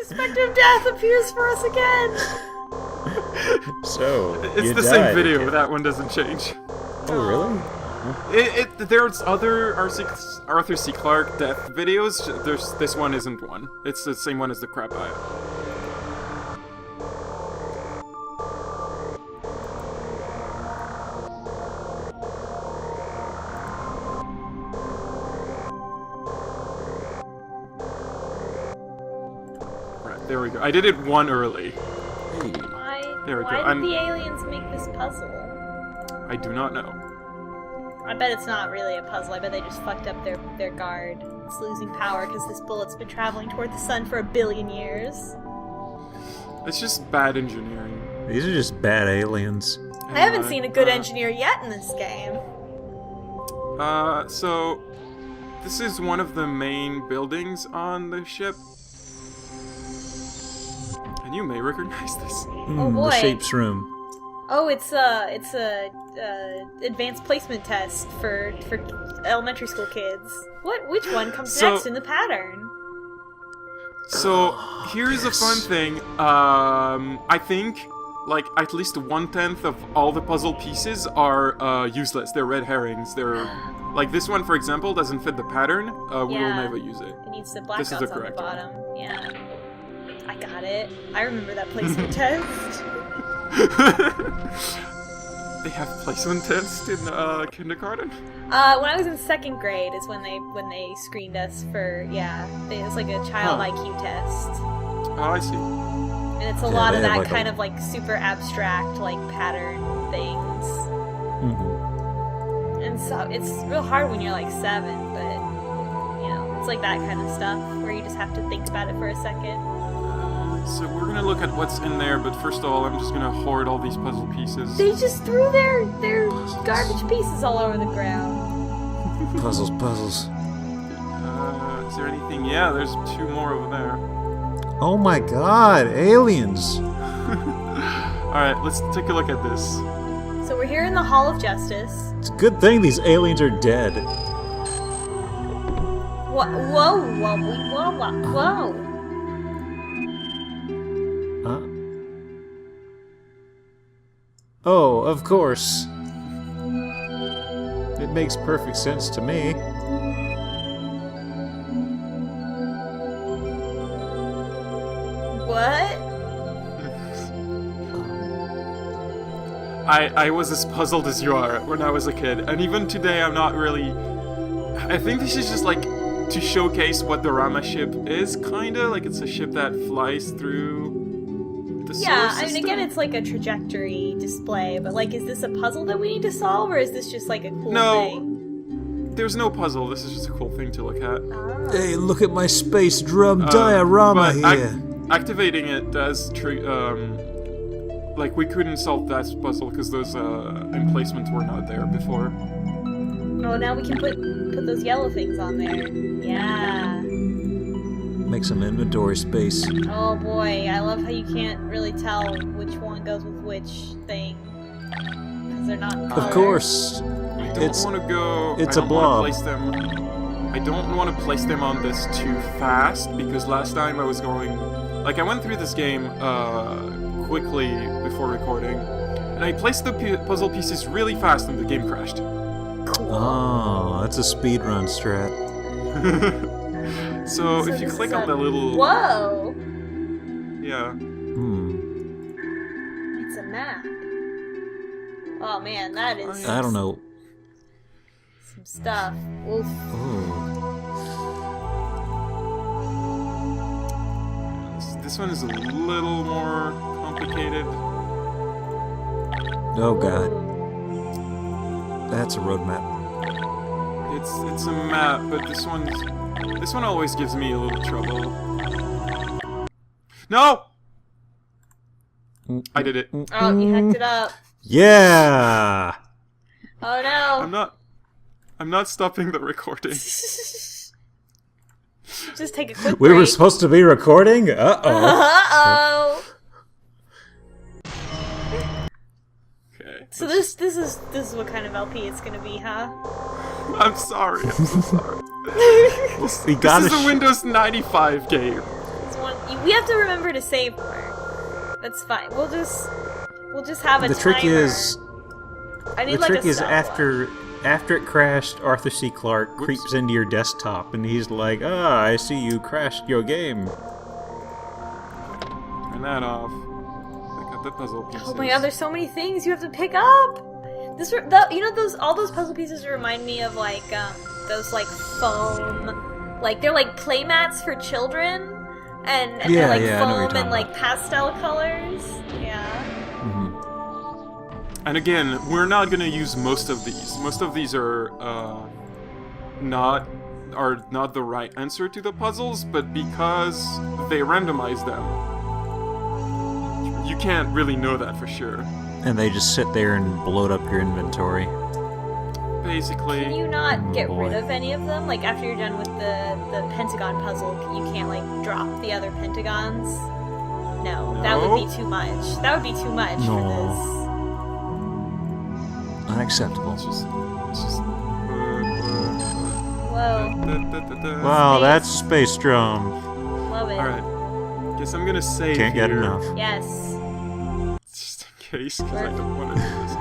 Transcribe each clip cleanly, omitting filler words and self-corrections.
Spectre of Death appears for us again! So, it's the same video, but that one doesn't change. Oh, really? There's other Arthur C. Clarke death videos. This one isn't one. It's the same one as the crab eye. Right, there we go. I did it one early. There we go. Why did the aliens make this puzzle? I do not know. I bet it's not really a puzzle. I bet they just fucked up their guard. It's losing power because this bullet's been traveling toward the sun for 1 billion years. It's just bad engineering. These are just bad aliens. I haven't seen a good engineer yet in this game. So this is one of the main buildings on the ship. And you may recognize this. Oh boy. The shapes room. Oh, it's a advanced placement test for elementary school kids. Which one comes next in the pattern? So here's a fun thing. I think like at least 1/10 of all the puzzle pieces are useless. They're red herrings. They're like this one, for example, doesn't fit the pattern. We will never use it. It needs the black This is dots the on the correct bottom. Yeah, I got it. I remember that placement test. They have placement tests in kindergarten? When I was in 2nd grade is when they screened us for it's like a child IQ test. Oh, I see. And it's a lot of that like kind of like super abstract like pattern things. Mm-hmm. And so it's real hard when you're like 7, but you know, it's like that kind of stuff where you just have to think about it for a second. So we're gonna look at what's in there, but first of all, I'm just gonna hoard all these puzzle pieces. They just threw their garbage pieces all over the ground. Puzzles. Is there anything? Yeah, there's 2 more over there. Oh my god, aliens! Alright, let's take a look at this. So we're here in the Hall of Justice. It's a good thing these aliens are dead. Whoa. Oh, of course. It makes perfect sense to me. What? I was as puzzled as you are when I was a kid, and even today I'm not really... I think this is just like to showcase what the Rama ship is, kinda. Like it's a ship that flies through the solar system. I mean, again, it's like a trajectory display, but like, is this a puzzle that we need to solve, or is this just like a cool thing? There's no puzzle. This is just a cool thing to look at. Oh. Hey, look at my space drum diorama here. Activating it does like we couldn't solve that puzzle because those emplacements were not there before. Oh, now we can put those yellow things on there. Yeah. Make some inventory space. Oh boy, I love how you can't really tell which one goes with which thing. Because they're not in color. Of course. I don't want to go... It's a blob. I don't want to place them on this too fast, because last time I was going... Like, I went through this game quickly before recording, and I placed the puzzle pieces really fast and the game crashed. Oh, that's a speedrun strat. So if you click on the little... Whoa! Yeah. It's a map. Oh man, that is... I don't know. Some stuff. Oof. This one is a little more complicated. Oh god. That's a road map. It's a map, but this one always gives me a little trouble. No! I did it. Oh, you hacked it up. Yeah! Oh no! I'm not stopping the recording. Just take a quick We break. were supposed to be recording? Uh-oh. Okay. So this is what kind of LP it's gonna be, huh? I'm sorry. I'm so sorry. We This is a Windows 95 game. We have to remember to save more. That's fine. We'll just have a The trick timer. is... I need The like trick a is stopwatch. after it crashed, Arthur C. Clarke creeps into your desktop and he's like, "Ah, I see you crashed your game." Turn that off. Pick up the puzzle pieces. Oh my god, there's so many things you have to pick up. All those puzzle pieces remind me of like those like foam, like they're like play mats for children, and they're like I know what you're foam talking and like about. pastel colors. Yeah. And again, we're not gonna use most of these. Most of these are not the right answer to the puzzles, but because they randomize them, you can't really know that for sure. And they just sit there and bloat up your inventory. Basically, Can you not get boy. rid of any of them? Like after you're done with the pentagon puzzle, you can't like drop the other pentagons. No, that would be too much. That would be too much for this. Unacceptable. it's just Whoa, Wow, Space. that's Space Drum. love it. Alright. Guess I'm gonna save Can't get here, enough. Yes. just in case, because I don't want to do this.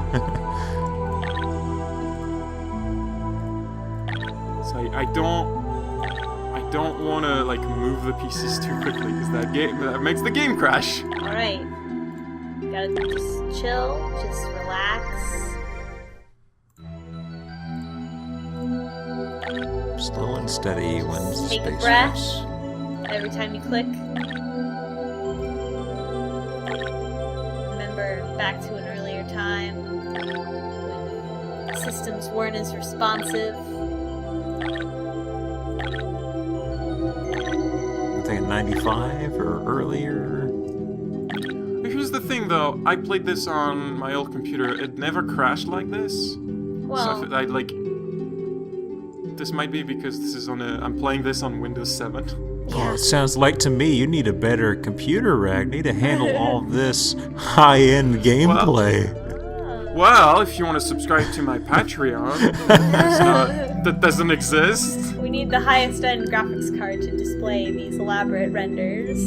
So I don't want to like move the pieces too quickly, because that makes the game crash. All right. Gotta just chill, just relax. Slow and steady wins the Take a space breath. race. Every time you click. Remember back to an earlier time when systems weren't as responsive. I think 95 or earlier. Here's the thing, though. I played this on my old computer. It never crashed like this. Well, So I like. This might be because this is I'm playing this on Windows 7. Oh, it sounds like to me you need a better computer, Ragni, to handle all this high-end gameplay. Well, if you want to subscribe to my Patreon, that doesn't exist. we need the highest end graphics card to display these elaborate renders.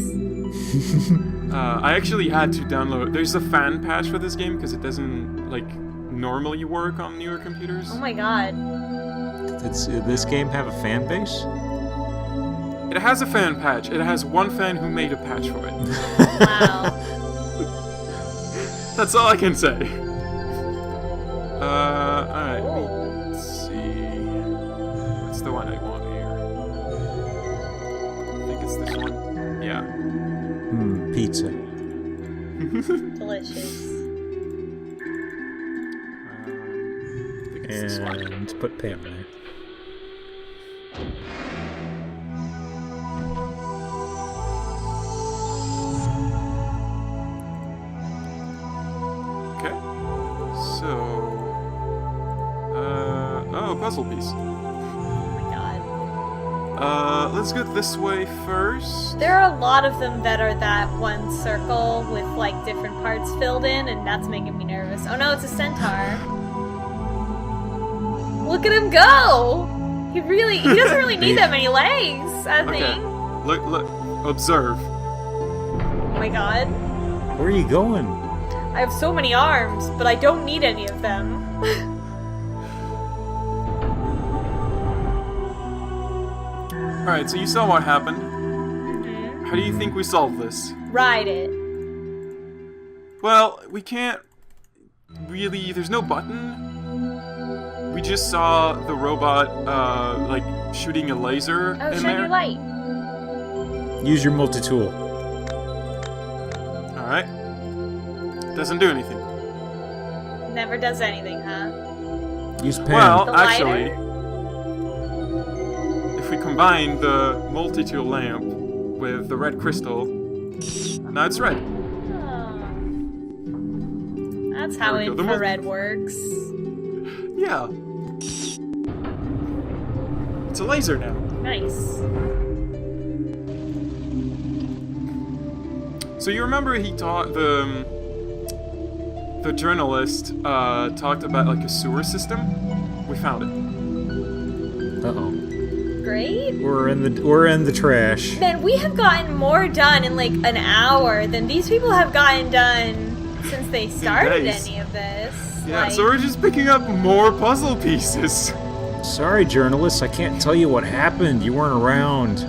I actually had to download. There's a fan patch for this game because it doesn't like normally work on newer computers. Oh my god. This game have a fan base? It has a fan patch. It has one fan who made a patch for it. Wow. That's all I can say. Alright, Oh. let's see. What's the one I want here? I think it's this one. Yeah. Pizza. Delicious. I think it's this one. And put Pam there. Okay. So. Oh, puzzle piece. Oh my god. Let's go this way first. There are a lot of them that are that one circle with like different parts filled in, and that's making me nervous. Oh no, it's a centaur. Look at him go! He doesn't really need that many legs, I Okay. think. Look, observe. Oh my god. Where are you going? I have so many arms, but I don't need any of them. Alright, so you saw what happened. Mhm. How do you think we solve this? Ride it. Well, we can't really. There's no button. We just saw the robot, like, shooting a laser Oh, in shine there. your light. Use your multi-tool. Alright. Doesn't do anything. Never does anything, huh? Use Pam. Well, The actually, lighter? if we combine the multi-tool lamp with the red crystal, now it's red. Oh. That's how There we go. The infrared works. Yeah. It's a laser now. Nice. So you remember he taught the journalist talked about like a sewer system? We found it. Uh-oh. great. We're in the trash. Man, we have gotten more done in like an hour than these people have gotten done since they started days. any of this. Yeah, Like, so we're just picking up more puzzle pieces. Sorry, journalists, I can't tell you what happened. You weren't around.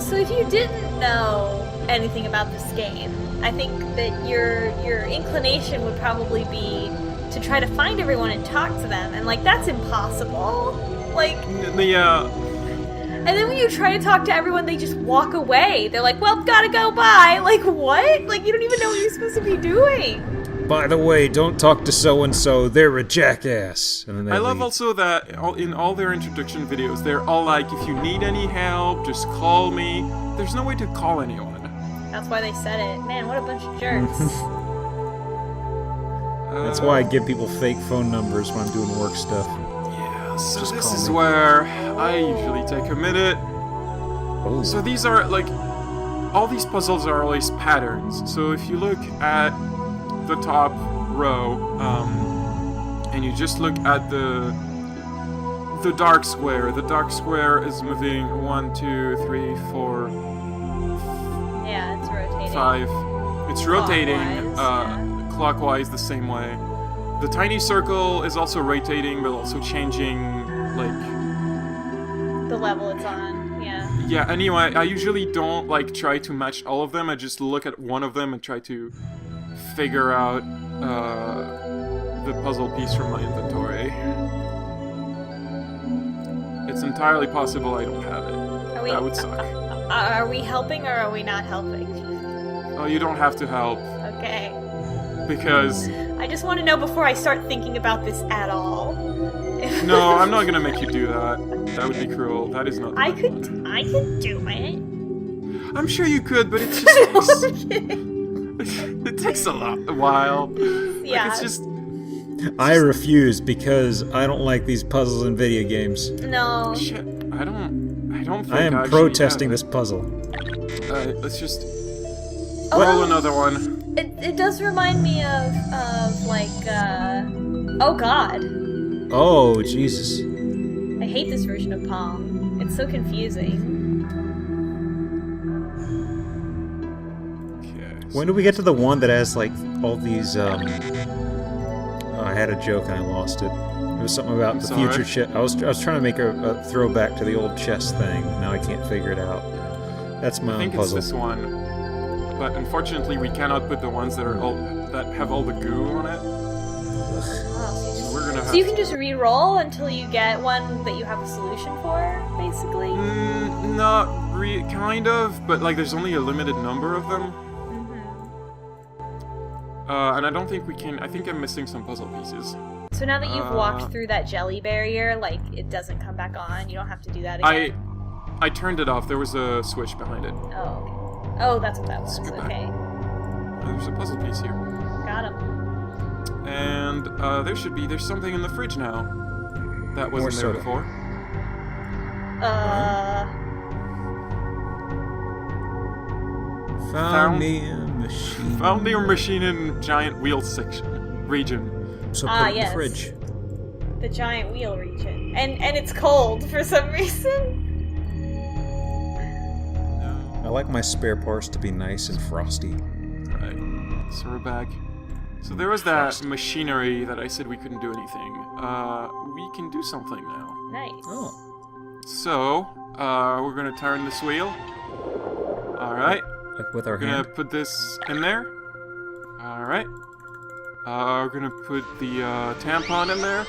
so if you didn't know anything about this game, I think that your inclination would probably be to try to find everyone and talk to them, and like that's impossible. Like, Yeah. and then when you try to talk to everyone, they just walk away. They're like, "Well, gotta go, bye." Like, what? Like, you don't even know what you're supposed to be doing. By the way, don't talk to so-and-so, they're a jackass. And then they I love leave. also that in all their introduction videos, they're all like, if you need any help, just call me. There's no way to call anyone. That's why they said it. Man, what a bunch of jerks. That's why I give people fake phone numbers when I'm doing work stuff. Yeah, so Just this call is me. where I usually take a minute. Oh. So these are, like, all these puzzles are always patterns. So if you look at the top row, and you just look at the dark square is moving 1, 2, 3, 4, Yeah, it's rotating. 5. It's rotating Clockwise, clockwise the same way. The tiny circle is also rotating, but also changing, like... The level it's on, yeah. Yeah, anyway, I usually don't, like, try to match all of them. I just look at one of them and try to figure out the puzzle piece from my inventory. It's entirely possible I don't have it. That would suck. Are we helping or are we not helping? Oh, you don't have to help, Okay. because... I just want to know before I start thinking about this at all. No, I'm not gonna make you do that. That would be cruel. That is not... I could do it. I'm sure you could, but it's just... Okay. it takes a while. Yeah. Like, it's just... I refuse because I don't like these puzzles in video games. No. Shit, I don't think I am actually protesting have this puzzle. it. Let's just Oh. roll another one. It does remind me of like, oh god. Oh, Jesus. I hate this version of Pong. It's so confusing. Okay. When do we get to the one that has, like, all these, oh, I had a joke and I lost it. It was something about I'm the sorry. future chess. I was trying to make a throwback to the old chess thing. Now I can't figure it out. That's my I own think it's puzzle. this one. But unfortunately, we cannot put the ones that have all the goo on it. Oh, So we're gonna have. so you can just re-roll until you get one that you have a solution for, basically? Not kind of, but like there's only a limited number of them. And I don't think we can. I think I'm missing some puzzle pieces. So now that you've walked through that jelly barrier, like, it doesn't come back on? You don't have to do that again? I turned it off. There was a switch behind it. Oh, okay. Oh, that's what that was. Skip back. Okay. There's a puzzle piece here. Got him. And there's something in the fridge now. That wasn't there soda. before. Found me a machine. Found the machine in giant wheel region. So Ah, put it in yes. the fridge. The giant wheel region. And it's cold for some reason. I like my spare parts to be nice and frosty. Right. So we're back. So there was that machinery that I said we couldn't do anything. We can do something now. Nice. Oh. So, we're gonna turn this wheel. Alright. Like with our We're gonna hand. put this in there. Alright. We're gonna put the tampon in there.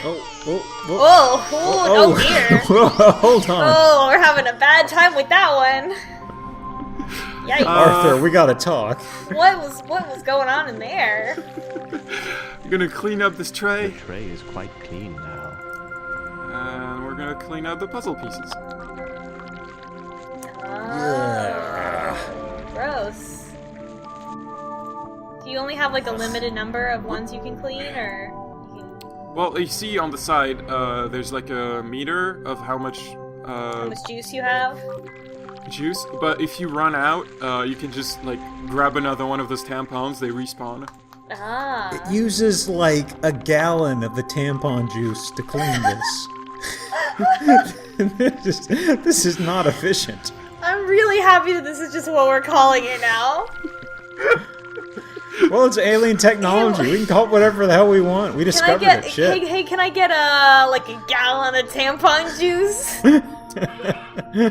Oh, oh, oh. Oh dear. Whoa, hold on. Oh, we're having a bad time with that one. Yikes. Arthur, we gotta talk. What was going on in there? We're gonna clean up this tray. The tray is quite clean now. And we're gonna clean out the puzzle pieces. Gross. Do you only have like a limited number of ones you can clean, or you can... Well, you see on the side, there's like a meter of how much how much juice you have? juice, but if you run out, you can just like grab another one of those tampons, they respawn. Ah. It uses like a gallon of the tampon juice to clean this. This is not efficient. I'm really happy that this is just what we're calling it now. Well, it's alien technology. We can call it whatever the hell we want. We discovered it. Shit. Hey, can I get a gallon of tampon juice?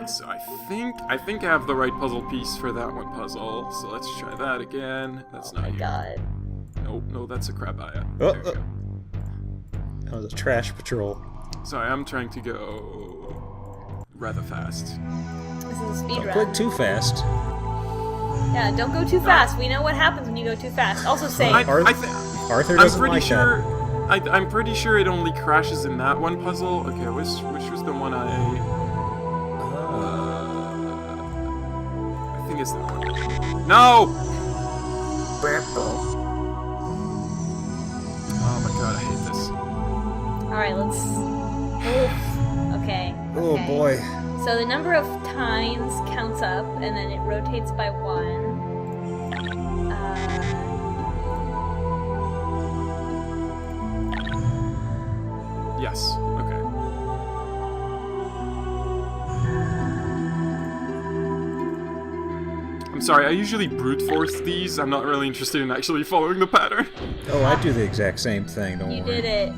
So I think I have the right puzzle piece for that one puzzle. So let's try that again. That's Oh my not god. No, that's a crab eye. Oh, There we go. That was a trash patrol. Sorry, I'm trying to go rather fast. This is a speed Don't run. click too fast. Yeah, don't go too fast. We know what happens when you go too fast. Also save. Arthur I'm doesn't pretty like sure. I'm pretty sure it only crashes in that one puzzle. Okay, which was the one I think it's that one. No! Oh my god, I hate this. Alright, let's... Oof. Okay. Oh okay. boy. So the number of times counts up, and then it rotates by 1. Yes. Okay. I'm sorry, I usually brute force these. I'm not really interested in actually following the pattern. Oh, I do the exact same thing. Don't You worry. did it.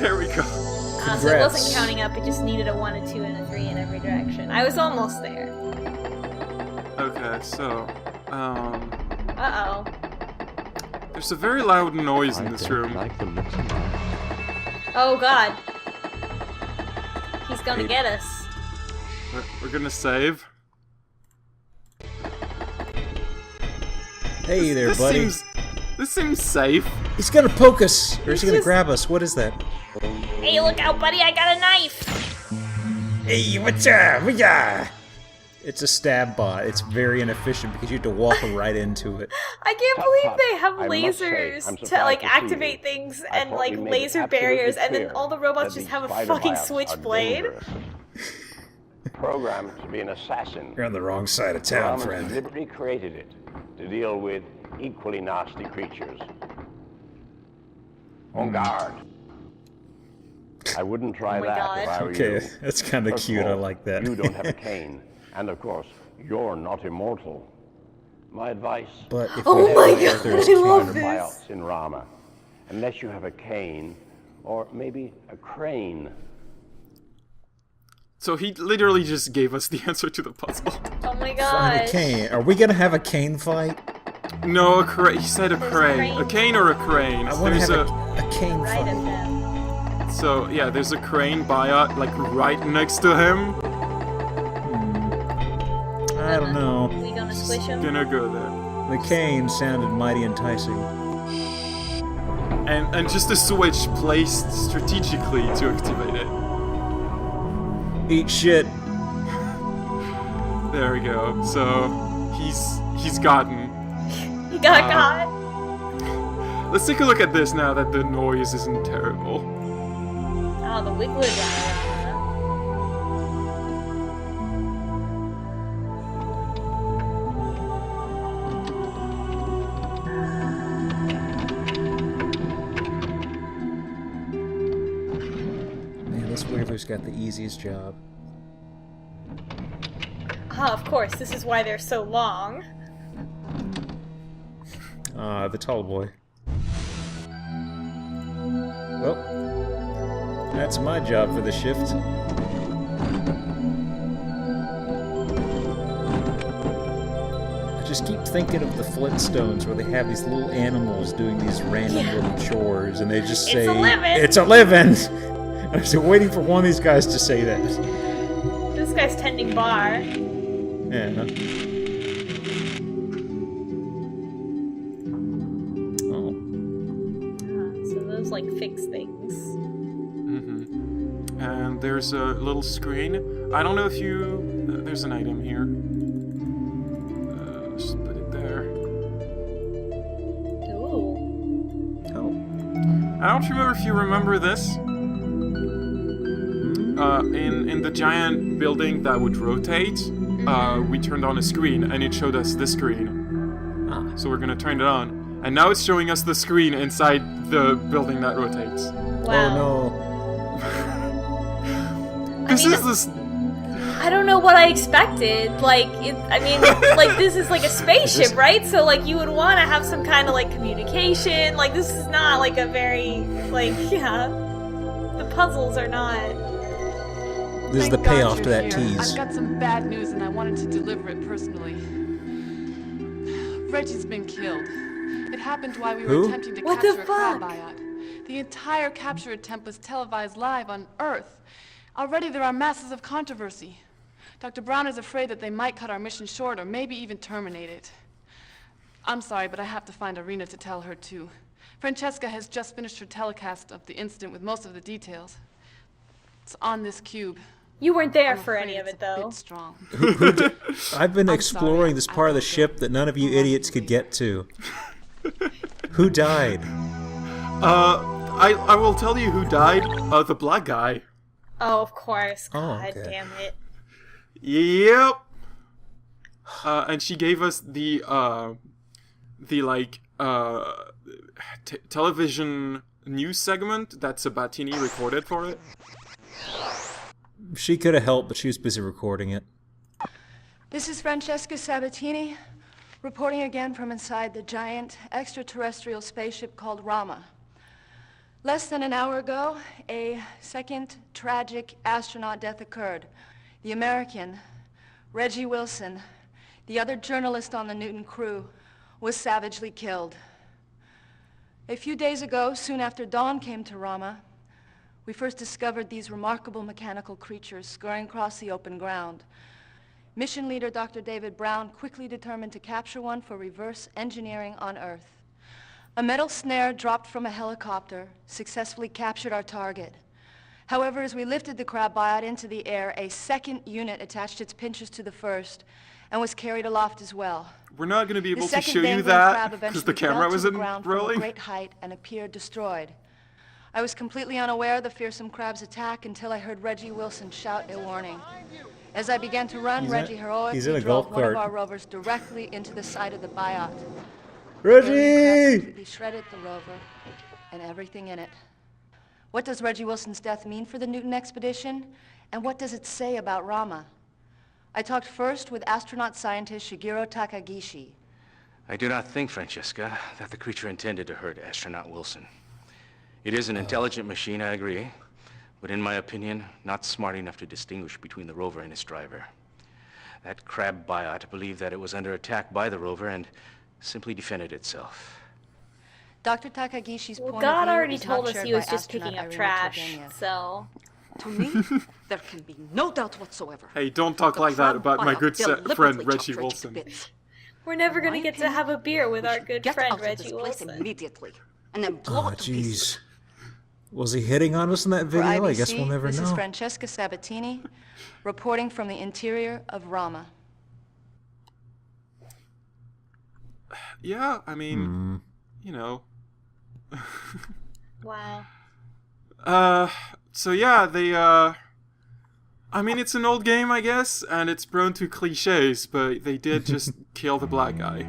There we go. So it Congrats. wasn't counting up, it just needed a 1, a 2, and a 3 in every direction. I was almost there. Okay, so, Uh-oh. there's a very loud noise in I this don't room. like the looks of mine. Oh god. He's gonna get us. We're gonna save. Hey there, buddy. This seems safe. He's gonna poke us, or is he gonna just- grab us? What is that? Hey, look out, buddy, I got a knife! Hey, what's up? Yeah. It's a stab bot. It's very inefficient because you have to walk right into it. I can't believe Pup, they have I must say, lasers I'm to, surprised to see activate you. things I and, thought we made it laser absolutely barriers, and then clear all the robots that just these have a spider fucking bites are switchblade. dangerous. Programmed to be an assassin. You're on the wrong side of town, Rama friend. deliberately created it to deal with equally nasty creatures. On guard. I wouldn't try Oh my that God. if I were Okay, you. that's kind of First of cute. I all, like that. You don't have a cane, and of course, you're not immortal. My advice: But if Oh we my have God, Arthur's I love spider this. bites in Rama, unless you have a cane, or maybe a crane. So he literally just gave us the answer to the puzzle. Oh my find god. a cane, are we gonna have a cane fight? No, a crane. He said a There's a crane. crane. A cane or a crane. I want to There's have a cane Right at fight. them. So yeah, there's a crane like right next to him. I don't know. We gonna squish him? Gonna go there. The cane sounded mighty enticing. And just a switch placed strategically to activate it. Eat shit. There we go. So he's gotten. He got caught. Let's take a look at this now that the noise isn't terrible. Oh, the wiggler diorama. Man, this Wiggler's got the easiest job. Ah, of course, this is why they're so long. Ah, the tall boy. Well, that's my job for the shift. I just keep thinking of the Flintstones where they have these little animals doing these random little chores and they just It's say, a living." "It's a living!" I'm just waiting for one of these guys to say that. This guy's tending bar. Yeah. Oh. So those, fix things. And there's a little screen. I don't know if you... there's an item here. Just put it there. Ooh. Oh. I don't remember if you remember this. In the giant building that would rotate, we turned on a screen and it showed us this screen. Ah. So we're gonna turn it on. And now it's showing us the screen inside the building that rotates. Wow. Oh no. I This mean, is this. I don't know what I expected. Like, like, this is like a spaceship, right? So, like, you would want to have some kind of, like, communication. Like, this is not, like, a very, like, yeah. The puzzles are not. This is the Thank God payoff you're to that here. tease. I've got some bad news and I wanted to deliver it personally. Reggie's been killed. It happened while we were Who? attempting to What the capture a crab fuck? biot. The entire capture attempt was televised live on Earth. Already there are masses of controversy. Dr. Brown is afraid that they might cut our mission short or maybe even terminate it. I'm sorry, but I have to find Irina to tell her too. Francesca has just finished her telecast of the incident with most of the details. It's on this cube. You weren't there I'm for afraid any of it's it, a though. bit strong. I've been I'm exploring sorry, this I part of the will ship go. that none of you Hold on, idiots could please. get to. Who died? I will tell you who died. The black guy. Oh, of course. Oh, God okay. damn it. Yep. And she gave us the television news segment that Sabatini recorded for it. She could have helped, but she was busy recording it. This is Francesca Sabatini, reporting again from inside the giant extraterrestrial spaceship called Rama. Less than an hour ago, a second tragic astronaut death occurred. The American, Reggie Wilson, the other journalist on the Newton crew, was savagely killed. A few days ago, soon after dawn came to Rama, we first discovered these remarkable mechanical creatures scurrying across the open ground. Mission leader Dr. David Brown quickly determined to capture one for reverse engineering on Earth. A metal snare dropped from a helicopter successfully captured our target. However, as we lifted the crab biot into the air, a second unit attached its pinchers to the first and was carried aloft as well. We're not going to be The able to second show you dangling that crab because eventually the camera fell to the wasn't ground from a rolling. great height and appeared destroyed. I was completely unaware of the fearsome crab's attack until I heard Reggie Wilson shout a warning. As I began to run, He's Reggie in heroically a drove golf one of cart. our rovers directly into the side of the biot. Reggie! He shredded the rover and everything in it. What does Reggie Wilson's death mean for the Newton expedition? And what does it say about Rama? I talked first with astronaut scientist Shigeru Takagishi. I do not think, Francesca, that the creature intended to hurt astronaut Wilson. It is an intelligent machine, I agree, but in my opinion, not smart enough to distinguish between the rover and its driver. That crab biot believed that it was under attack by the rover and simply defended itself. Dr. Takagishi's Well, point God of view already is told not us shared he was by just astronaut picking up Irina trash, Turgenev. so... To me, there can be no doubt whatsoever. Hey, don't talk The like that crab about my biot good deliberately friend chopped Reggie Wilson. to bits. We're never In gonna my get to opinion, have a beer with we our should good get friend out of Reggie this place Wilson. immediately, and then blow Oh, it to pieces. jeez. Was he hitting on us in that For video? I IBC, guess we'll never this is know. Francesca Sabatini, reporting from the interior of Rama. Yeah, I mean, you know. Wow. So yeah, they, I mean, it's an old game, I guess, and it's prone to cliches, but they did just kill the black guy.